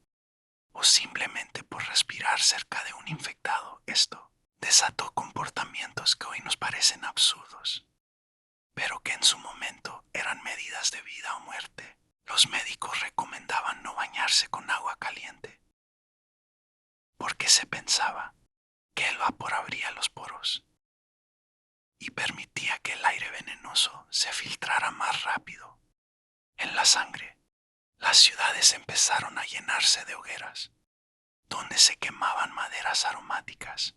o simplemente por respirar cerca de un infectado. Esto desató comportamientos que hoy nos parecen absurdos, pero que en su momento eran medidas de vida o muerte. Los médicos recomendaban no bañarse con agua caliente, porque se pensaba que el vapor abría los poros y permitía que el aire venenoso se filtrara más rápido. En la sangre, las ciudades empezaron a llenarse de hogueras, donde se quemaban maderas aromáticas,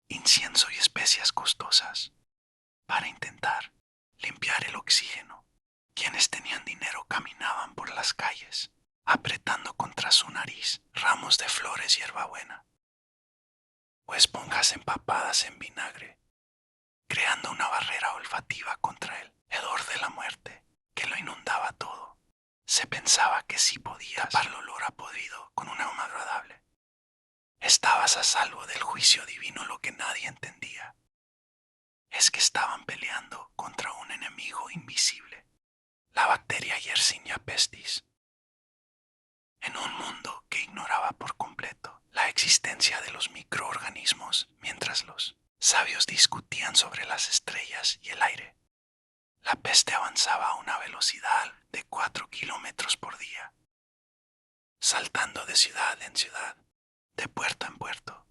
incienso y especias costosas, para intentar limpiar el oxígeno. Quienes tenían dinero caminaban por las calles, apretando contra su nariz ramos de flores y hierbabuena, o esponjas empapadas en vinagre, creando una barrera olfativa contra el hedor de la muerte que lo inundaba todo. Se pensaba que si podías tapar el olor a podrido con un aroma agradable, estabas a salvo del juicio divino. Lo que nadie entendía es que estaban peleando contra un enemigo invisible, la bacteria Yersinia pestis, en un mundo que ignoraba por completo la existencia de los microorganismos. Mientras los sabios discutían sobre las estrellas y el aire, la peste avanzaba a una velocidad de 4 kilómetros por día, saltando de ciudad en ciudad, de puerto en puerto,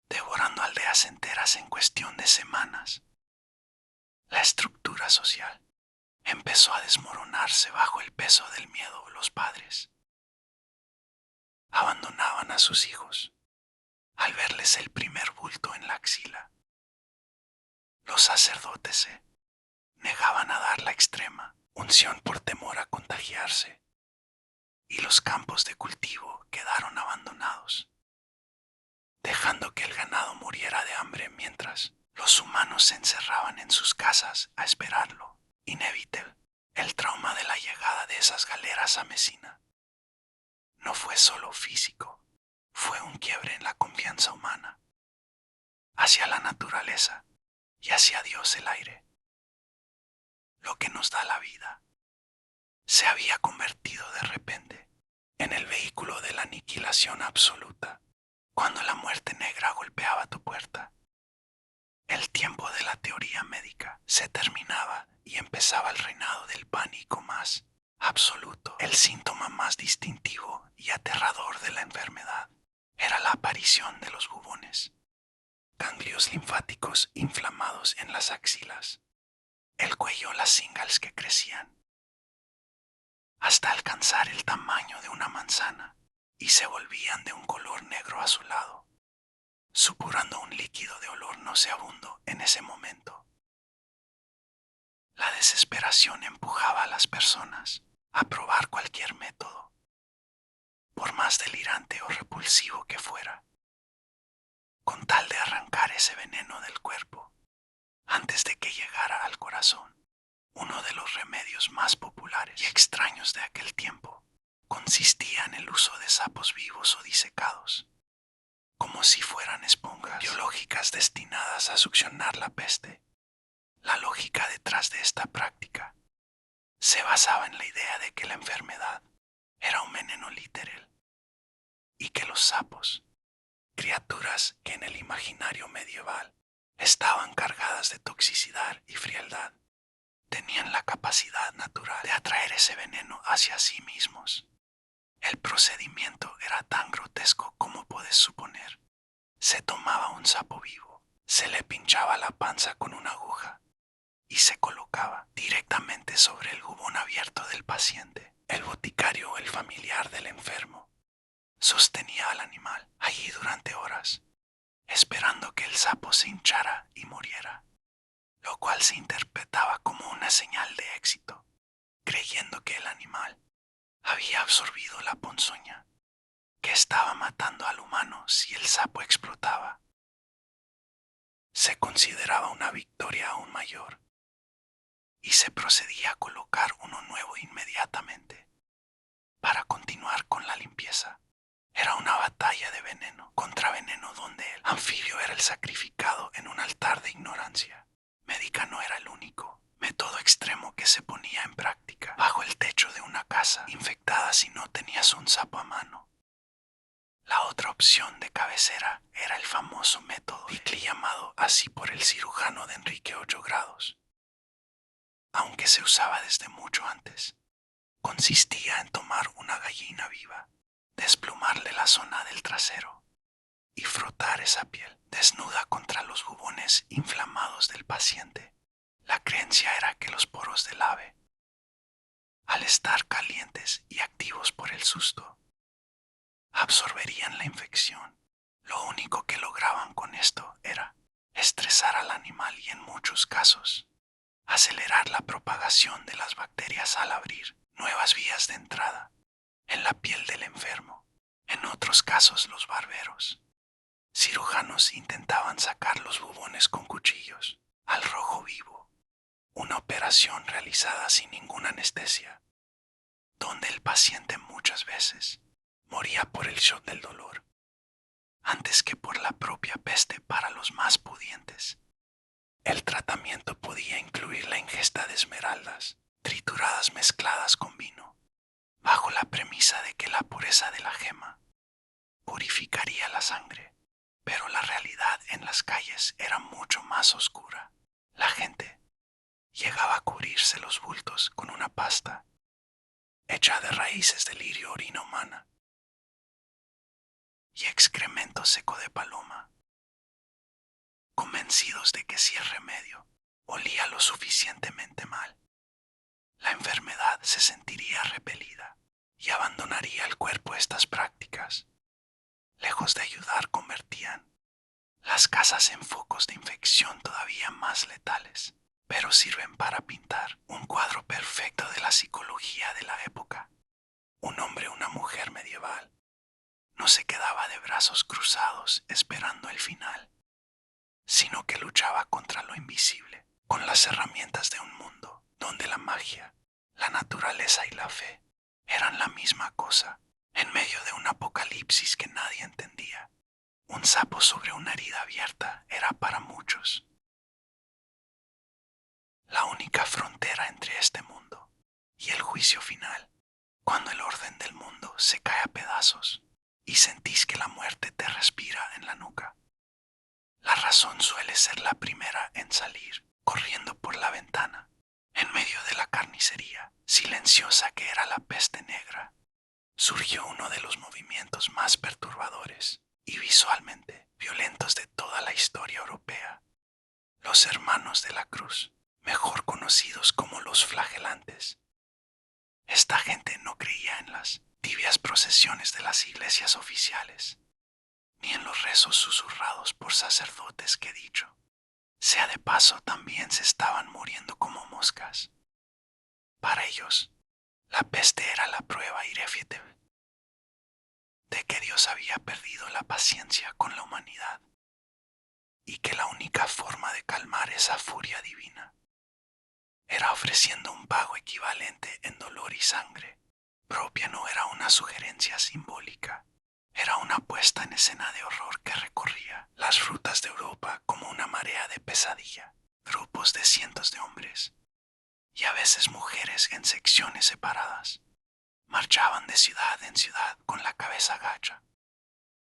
devorando aldeas enteras en cuestión de semanas. La estructura social empezó a desmoronarse bajo el peso del miedo. Los padres abandonaban a sus hijos al verles el primer bulto en la axila. Los sacerdotes se negaban a dar la extrema unción por temor a contagiarse, y los campos de cultivo quedaron abandonados, dejando que el ganado muriera de hambre mientras los humanos se encerraban en sus casas a esperarlo inevitable. El trauma de la llegada de esas galeras a Mesina no fue solo físico, fue un quiebre en la confianza humana hacia la naturaleza y hacia Dios. El aire, lo que nos da la vida, se había convertido de repente en el vehículo de la aniquilación absoluta. Cuando la muerte negra golpeaba tu puerta, el tiempo de la teoría médica se terminaba y empezaba el reinado del pánico más absoluto. El síntoma más distintivo y aterrador de la enfermedad era la aparición de los bubones, ganglios linfáticos inflamados en las axilas, el cuello, las cingals que crecían hasta alcanzar el tamaño de una manzana y se volvían de un color negro azulado, supurando un líquido de olor nauseabundo. En ese momento, la desesperación empujaba a las personas a probar cualquier método, por más delirante o repulsivo que fuera, con tal de arrancar ese veneno del cuerpo antes de que llegara al corazón. Uno de los remedios más populares y extraños de aquel tiempo consistía en el uso de sapos vivos o disecados, como si fueran esponjas biológicas destinadas a succionar la peste. La lógica detrás de esta práctica se basaba en la idea de que la enfermedad era un veneno literal y que los sapos, criaturas que en el imaginario medieval estaban cargadas de toxicidad y frialdad, tenían la capacidad natural de atraer ese veneno hacia sí mismos. El procedimiento era tan grotesco como puedes suponer. Se tomaba un sapo vivo, se le pinchaba la panza con una aguja y se colocaba directamente sobre el bubón abierto del paciente. El boticario o el familiar del enfermo sostenía al animal allí durante horas, esperando que el sapo se hinchara y muriera, lo cual se interpretaba como una señal de éxito, creyendo que el animal había absorbido la ponzoña que estaba matando al humano si el sapo explotaba. Se consideraba una victoria aún mayor y se procedía a colocar uno nuevo inmediatamente para continuar con la limpieza. Era una batalla de veneno contra veneno donde el anfibio era el sacrificado en un altar de ignorancia. Médica no era el único método extremo que se ponía en práctica bajo el techo de una casa infectada si no tenías un sapo a mano. La otra opción de cabecera era el famoso método Bicli, llamado así por el cirujano de Enrique Ocho Grados, aunque se usaba desde mucho antes. Consistía en tomar una gallina viva, desplumarle la zona del trasero y frotar esa piel desnuda contra los bubones inflamados del paciente. La creencia era que los poros del ave, al estar calientes y activos por el susto, absorberían la infección. Lo único que lograban con esto era estresar al animal y en muchos casos acelerar la propagación de las bacterias al abrir nuevas vías de entrada en la piel del enfermo. En otros casos, los barberos cirujanos intentaban sacar los bubones con cuchillos al rojo vivo, una operación realizada sin ninguna anestesia, donde el paciente muchas veces moría por el shock del dolor, antes que por la propia peste para los más pudientes. El tratamiento podía incluir la ingesta de esmeraldas trituradas mezcladas con vino, bajo la premisa de que la pureza de la gema purificaría la sangre. Pero la realidad en las calles era mucho más oscura. La gente llegaba a cubrirse los bultos con una pasta hecha de raíces de lirio, orina humana y excremento seco de paloma, convencidos de que si el remedio olía lo suficientemente mal, la enfermedad se sentiría repelida y abandonaría el cuerpo. Estas prácticas, lejos de ayudar, convertían las casas en focos de infección todavía más letales, pero sirven para pintar un cuadro perfecto de la psicología de la época. Un hombre o una mujer medieval no se quedaba de brazos cruzados esperando el final, sino que luchaba contra lo invisible, con las herramientas de un mundo donde la magia, la naturaleza y la fe eran la misma cosa, en medio de un apocalipsis que nadie entendía. Un sapo sobre una herida abierta era para muchos la única frontera entre este mundo y el juicio final, cuando el orden del mundo se cae a pedazos y sentís que la muerte te respira en la nuca. La razón suele ser la primera en salir, corriendo por la ventana, en medio de la carnicería silenciosa que era la peste negra. Surgió uno de los movimientos más perturbadores y visualmente violentos de toda la historia europea, los Hermanos de la Cruz, mejor conocidos como los flagelantes. Esta gente no creía en las tibias procesiones de las iglesias oficiales, ni en los rezos susurrados por sacerdotes que, dicho sea de paso, también se estaban muriendo como moscas. Para ellos, la peste era la prueba irrefutable de que Dios había perdido la paciencia con la humanidad y que la única forma de calmar esa furia divina era ofreciendo un pago equivalente en dolor y sangre propia. No era una sugerencia simbólica, era una puesta en escena de horror que recorría las rutas de Europa como una marea de pesadilla. Grupos de cientos de hombres, y a veces mujeres en secciones separadas, marchaban de ciudad en ciudad con la cabeza gacha,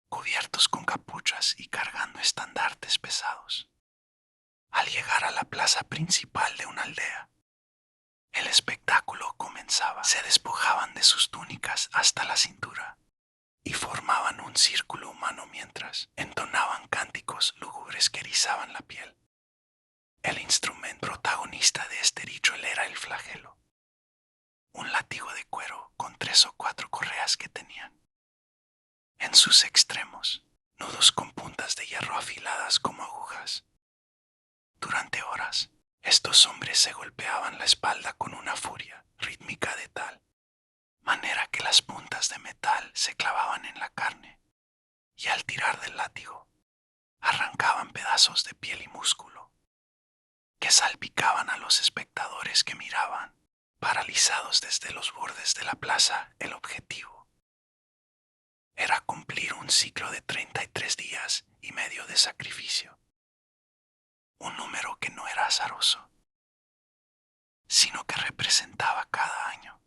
cubiertos con capuchas y cargando estandartes pesados. Al llegar a la plaza principal de una aldea, el espectáculo comenzaba. Se despojaban de sus túnicas hasta la cintura y formaban un círculo humano mientras entonaban cánticos lúgubres que erizaban la piel. El instrumento protagonista de este ritual era el flagelo, un látigo de cuero con 3 o 4 correas que tenían en sus extremos nudos con puntas de hierro afiladas como agujas. Durante horas, estos hombres se golpeaban la espalda con una furia rítmica de tal manera que las puntas de metal se clavaban en la carne al tirar del látigo arrancaban pedazos de piel y músculo que salpicaban a los espectadores que miraban, paralizados desde los bordes de la plaza. El objetivo era cumplir un ciclo de 33 días y medio de sacrificio, un número que no era azaroso, sino que representaba cada año